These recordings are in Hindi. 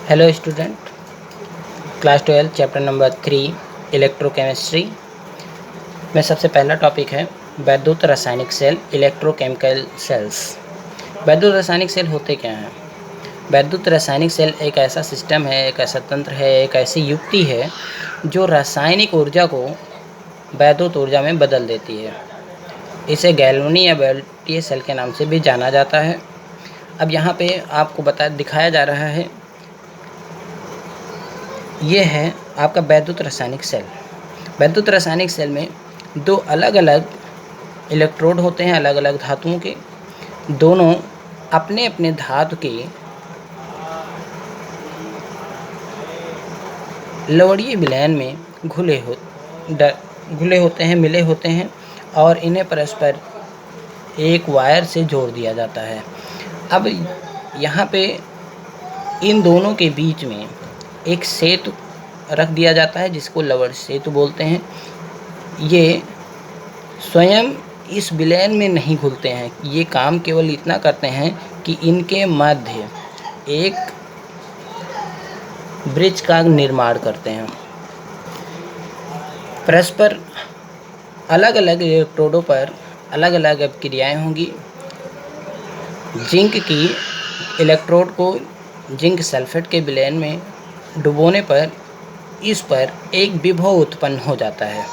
Hello student, class 12 chapter number 3 electrochemistry में सबसे पहला टॉपिक है वैद्युत रासायनिक सेल, इलेक्ट्रोकेमिकल सेल्स। वैद्युत रासायनिक सेल होते क्या हैं? वैद्युत रासायनिक सेल एक ऐसा सिस्टम है, एक ऐसा तंत्र है, एक ऐसी युक्ति है जो रासायनिक ऊर्जा को वैद्युत ऊर्जा में बदल देती है। इसे गैल्वनी या बेल्टियर सेल के नाम से भी जाना जाता है। अब यहाँ पे आपको दिखाया जा रहा है, ये है आपका वैद्युत रासायनिक सेल। वैद्युत रासायनिक सेल में दो अलग अलग इलेक्ट्रोड होते हैं, अलग अलग धातुओं के। दोनों अपने अपने धातु के लवणीय विलयन में घुले होते हैं, मिले होते हैं और इन्हें परस्पर एक वायर से जोड़ दिया जाता है। अब यहाँ पे इन दोनों के बीच में एक सेतु रख दिया जाता है जिसको लवण सेतु बोलते हैं। ये स्वयं इस विलयन में नहीं घुलते हैं, ये काम केवल इतना करते हैं कि इनके मध्य एक ब्रिज का निर्माण करते हैं। परस्पर अलग अलग इलेक्ट्रोडों पर अलग अलग अभिक्रियाएं होंगी। जिंक की इलेक्ट्रोड को जिंक सल्फेट के विलयन में डुबोने पर इस पर एक विभव उत्पन्न हो जाता है।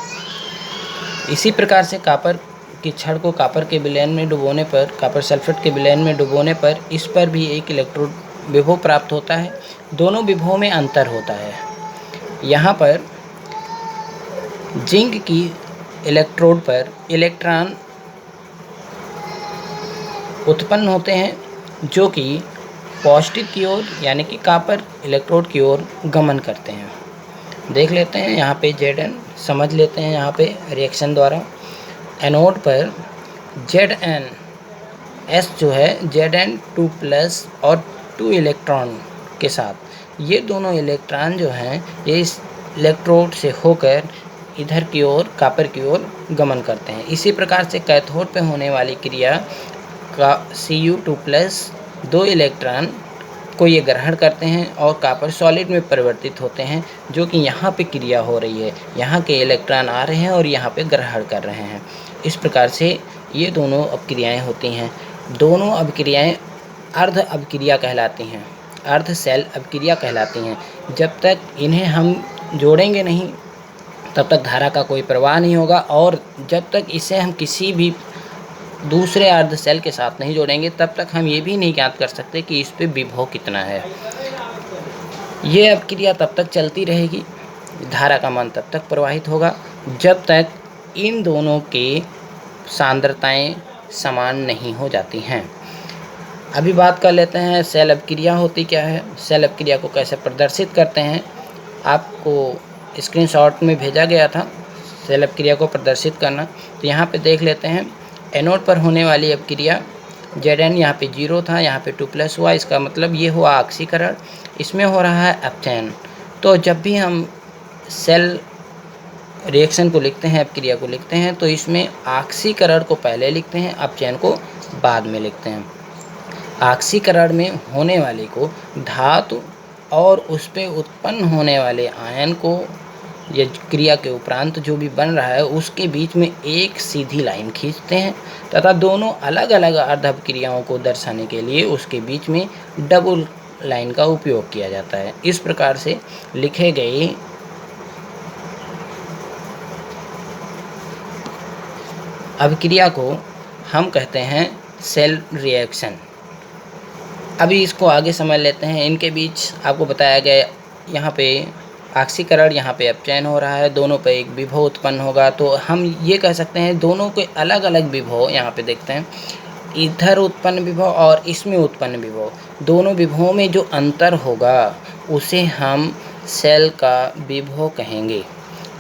इसी प्रकार से कॉपर की छड़ को कॉपर के विलयन में डुबोने पर, कॉपर सल्फेट के विलयन में डुबोने पर इस पर भी एक इलेक्ट्रोड विभव प्राप्त होता है। दोनों विभवों में अंतर होता है। यहाँ पर जिंक की इलेक्ट्रोड पर इलेक्ट्रॉन उत्पन्न होते हैं जो कि पॉजिटिव की ओर यानी कि कॉपर इलेक्ट्रोड की ओर गमन करते हैं। देख लेते हैं यहाँ पे Zn, समझ लेते हैं यहाँ पे रिएक्शन द्वारा। एनोड पर Zn S जो है Zn2+ और 2 इलेक्ट्रॉन के साथ, ये दोनों इलेक्ट्रॉन जो हैं ये इस इलेक्ट्रोड से होकर इधर की ओर कॉपर की ओर गमन करते हैं। इसी प्रकार से कैथोड पे होने वाली क्रिया का Cu2+ 2 इलेक्ट्रॉन को ये ग्रहण करते हैं और कॉपर सॉलिड में परिवर्तित होते हैं, जो कि यहाँ पे क्रिया हो रही है। यहाँ के इलेक्ट्रॉन आ रहे हैं और यहाँ पे ग्रहण कर रहे हैं। इस प्रकार से ये दोनों अभिक्रियाएँ होती हैं। दोनों अभिक्रियाएँ अर्ध अभिक्रिया कहलाती हैं, अर्ध सेल अभिक्रिया कहलाती हैं। जब तक इन्हें हम जोड़ेंगे नहीं तब तक धारा का कोई प्रवाह नहीं होगा, और जब तक इसे हम किसी भी दूसरे अर्ध सेल के साथ नहीं जोड़ेंगे तब तक हम ये भी नहीं ज्ञात कर सकते कि इस पे विभव कितना है। ये अभिक्रिया तब तक चलती रहेगी, धारा का मान तब तक प्रवाहित होगा जब तक इन दोनों के सांद्रताएं समान नहीं हो जाती हैं। अभी बात कर लेते हैं सेल अभिक्रिया होती क्या है, सेल अभिक्रिया को कैसे प्रदर्शित करते हैं। आपको स्क्रीनशॉट में भेजा गया था सेल अभिक्रिया को प्रदर्शित करना। तो यहाँ पे देख लेते हैं एनोड पर होने वाली अभिक्रिया Zn यहाँ पे 0 था, यहाँ पे 2+ हुआ। इसका मतलब ये हुआ ऑक्सीकरण, इसमें हो रहा है अपचयन। तो जब भी हम सेल रिएक्शन को लिखते हैं, अभिक्रिया को लिखते हैं, तो इसमें ऑक्सीकरण को पहले लिखते हैं, अपचयन को बाद में लिखते हैं। ऑक्सीकरण में होने वाले को धातु और उस पे उत्पन्न होने वाले आयन को ये क्रिया के उपरांत जो भी बन रहा है उसके बीच में एक सीधी लाइन खींचते हैं तथा दोनों अलग अलग अर्ध अभिक्रियाओं को दर्शाने के लिए उसके बीच में डबल लाइन का उपयोग किया जाता है। इस प्रकार से लिखे गए अभिक्रिया को हम कहते हैं सेल रिएक्शन। अभी इसको आगे समझ लेते हैं। इनके बीच आपको बताया गया, यहाँ पे ऑक्सीकरण, यहाँ पे अपचयन हो रहा है, दोनों पे एक विभव उत्पन्न होगा। तो हम ये कह सकते हैं दोनों के अलग अलग विभव, यहाँ पे देखते हैं इधर उत्पन्न विभव और इसमें उत्पन्न विभव, दोनों विभवों में जो अंतर होगा उसे हम सेल का विभव कहेंगे।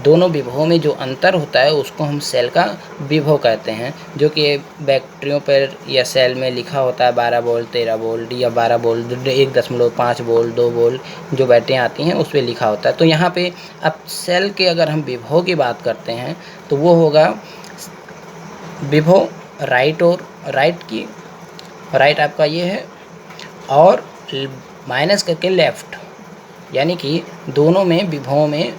दोनों विभवों में जो अंतर होता है उसको हम सेल का विभव कहते हैं, जो कि बैटरियों पर या सेल में लिखा होता है 12 वोल्ट, 13 वोल्ट या 12 वोल्ट, 1.5 वोल्ट, 2 वोल्ट जो बैटरियाँ आती हैं उस पर लिखा होता है। तो यहाँ पे अब सेल के अगर हम विभव की बात करते हैं तो वो होगा विभव राइट और राइट आपका ये है और माइनस करके लेफ़्ट, यानी कि दोनों में विभवों में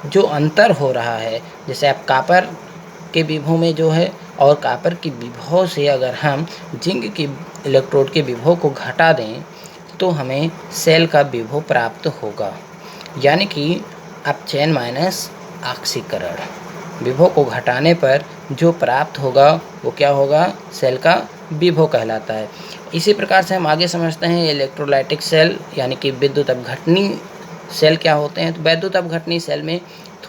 जो अंतर हो रहा है, जैसे आप कापर के विभव में जो है और कापर की विभव से अगर हम जिंक की इलेक्ट्रोड के विभव को घटा दें तो हमें सेल का विभव प्राप्त होगा। यानी कि अपचयन माइनस ऑक्सीकरण, विभव को घटाने पर जो प्राप्त होगा वो क्या होगा, सेल का विभव कहलाता है। इसी प्रकार से हम आगे समझते हैं इलेक्ट्रोलाइटिक सेल यानी कि विद्युत अपघटनी सेल क्या होते हैं। तो विद्युत अपघटनी सेल में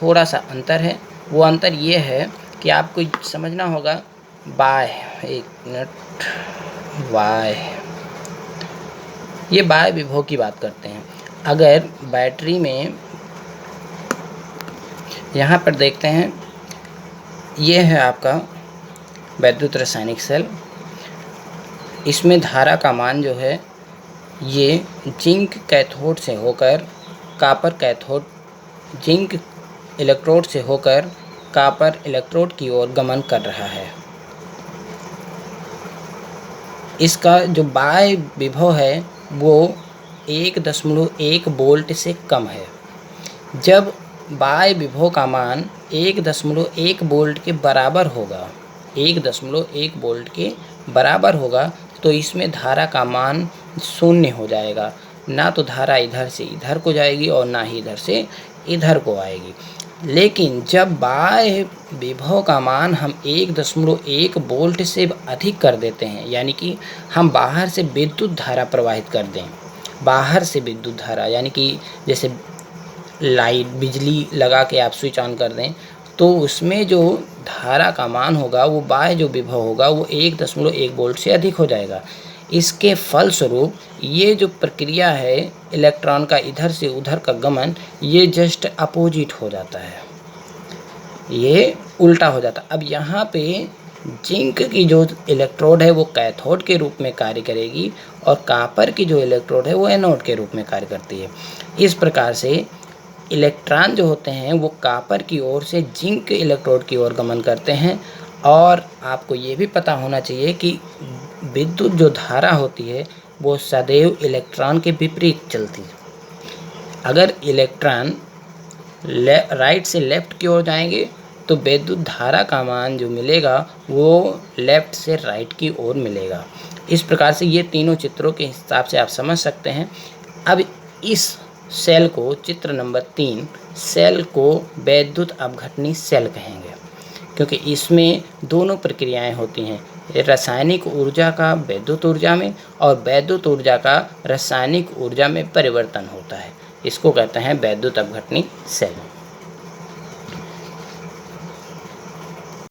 थोड़ा सा अंतर है, वो अंतर ये है कि आपको समझना होगा ये बाह्य विभव की बात करते हैं। अगर बैटरी में यहाँ पर देखते हैं, ये है आपका विद्युत रासायनिक सेल, इसमें धारा का मान जो है ये जिंक कैथोड से होकर कापर कैथोड, जिंक इलेक्ट्रोड से होकर कापर इलेक्ट्रोड की ओर गमन कर रहा है। इसका जो बाह्य विभव है वो 1.1 वोल्ट से कम है। जब बाह्य विभव का मान 1.1 वोल्ट के बराबर होगा, 1.1 वोल्ट के बराबर होगा तो इसमें धारा का मान 0 हो जाएगा। ना तो धारा इधर से इधर को जाएगी और ना ही इधर से इधर को आएगी। लेकिन जब बाह्य विभव का मान हम 1.1 वोल्ट से अधिक कर देते हैं, यानी कि हम बाहर से विद्युत धारा प्रवाहित कर दें, बाहर से विद्युत धारा यानी कि जैसे लाइट बिजली लगा के आप स्विच ऑन कर दें, तो उसमें जो धारा का मान होगा वो बाह्य जो विभव होगा वो 1.1 वोल्ट से अधिक हो जाएगा। इसके फलस्वरूप ये जो प्रक्रिया है इलेक्ट्रॉन का इधर से उधर का गमन, ये जस्ट अपोजिट हो जाता है, ये उल्टा हो जाता है। अब यहाँ पे जिंक की जो इलेक्ट्रोड है वो कैथोड के रूप में कार्य करेगी और कापर की जो इलेक्ट्रोड है वो एनोड के रूप में कार्य करती है। इस प्रकार से इलेक्ट्रॉन जो होते हैं वो कापर की ओर से जिंक इलेक्ट्रोड की ओर गमन करते हैं। और आपको ये भी पता होना चाहिए कि विद्युत जो धारा होती है वो सदैव इलेक्ट्रॉन के विपरीत चलती है। अगर इलेक्ट्रॉन राइट से लेफ्ट की ओर जाएंगे तो विद्युत धारा का मान जो मिलेगा वो लेफ्ट से राइट की ओर मिलेगा। इस प्रकार से ये तीनों चित्रों के हिसाब से आप समझ सकते हैं। अब इस सेल को, चित्र नंबर 3 सेल को विद्युत अपघटनी सेल कहेंगे, क्योंकि इसमें दोनों प्रक्रियाएं होती हैं, रासायनिक ऊर्जा का विद्युत ऊर्जा में और विद्युत ऊर्जा का रासायनिक ऊर्जा में परिवर्तन होता है। इसको कहते हैं विद्युत अपघटनी सेल।